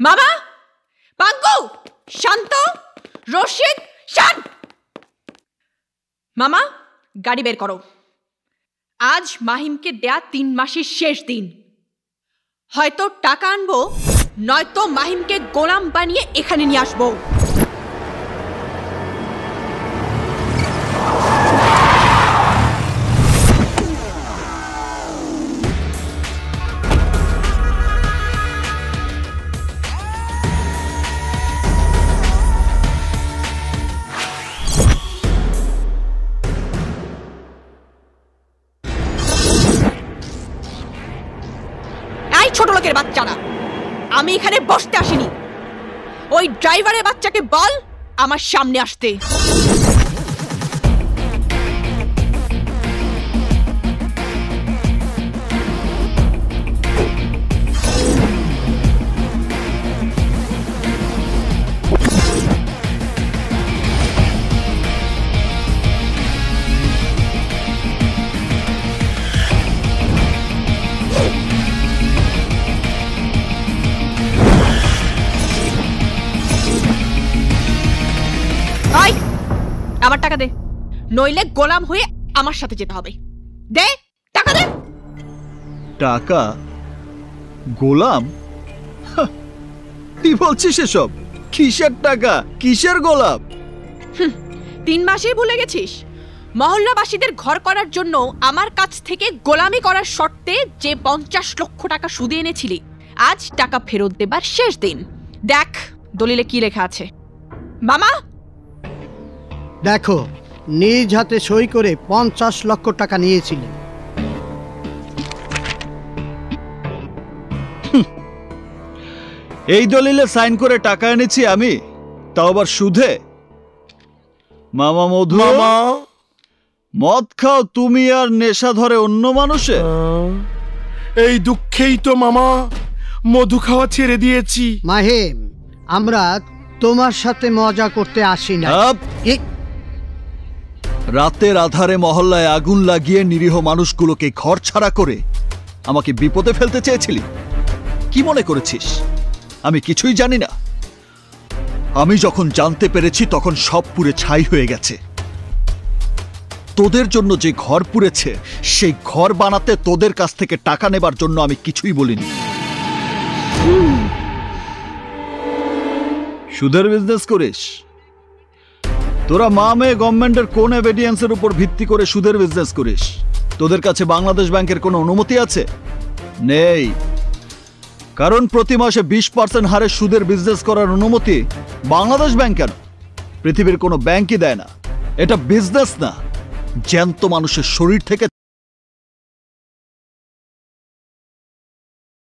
মামা, পাঙ্কু, শান্ত, রশিদ, শান। মামা, গাড়ি বের করো। আজ মাহিমকে দেয়া 3 মাসের শেষ দিন। হয়তো টাকা আনবো, নয়তো মাহিমকে গোলাম বানিয়ে এখানে নিয়ে আসবো। ছোট লোকের বাচ্চারা, আমি এখানে বসতে আসিনি। ওই ড্রাইভারের বাচ্চাকে বল আমার সামনে আসতে। আমার টাকা দে, নইলে গোলাম হয়ে আমার সাথে যেতে হবে। দে টাকা, দে টাকা। গোলাম? কি বলছিস এসব? কিসের টাকা, কিসের গোলাম? 3 মাসেই ভুলে গেছিস? মহল্লাবাসীদের ঘর করার জন্য আমার কাছ থেকে গোলামি করার শর্তে যে 50 লক্ষ টাকা সুদে এনেছিলি, আজ টাকা ফেরত দেবার শেষ দিন। দেখ দলিলে কি লেখা আছে। মামা দেখো, নিজ হাতে সই করে 50 লক্ষ টাকা নিয়েছিলেন। এই দলিলে সাইন করে টাকা এনেছি আমি, তাও আবার সুদে। মামা মধু, মদ খাও তুমি আর নেশা ধরে অন্য মানুষে। এই দুঃখেই তো মামা মধু খাওয়া ছেড়ে দিয়েছি। মাহিম, আমরা তোমার সাথে মজা করতে আসি না। রাতের আধারে মহল্লায় আগুন লাগিয়ে নিরীহ মানুষগুলোকে ঘর ছাড়া করে আমাকে বিপদে ফেলতে চেয়েছিলি? কি মনে করেছিস আমি কিছুই জানি না? আমি যখন জানতে পেরেছি তখন সব পুড়ে ছাই হয়ে গেছে। তোদের জন্য যে ঘর পুড়েছে সেই ঘর বানাতে তোদের কাছ থেকে টাকা নেবার জন্য আমি কিছুই বলিনি। সুদের বিজনেস করিস তোরা? মা মেয়ে গভর্নমেন্টের কোন এভিডেন্সের উপর ভিত্তি করে সুদের বিজনেস করিস? তোদের কাছে বাংলাদেশ ব্যাংকের কোনো অনুমতি আছে? নেই, কারণ প্রতি মাসে 20% হারে সুদের বিজনেস করার অনুমতি বাংলাদেশ ব্যাংক কেন, পৃথিবীর কোনো ব্যাংকই দেয় না। এটা বিজনেস না, জ্যান্ত মানুষের শরীর থেকে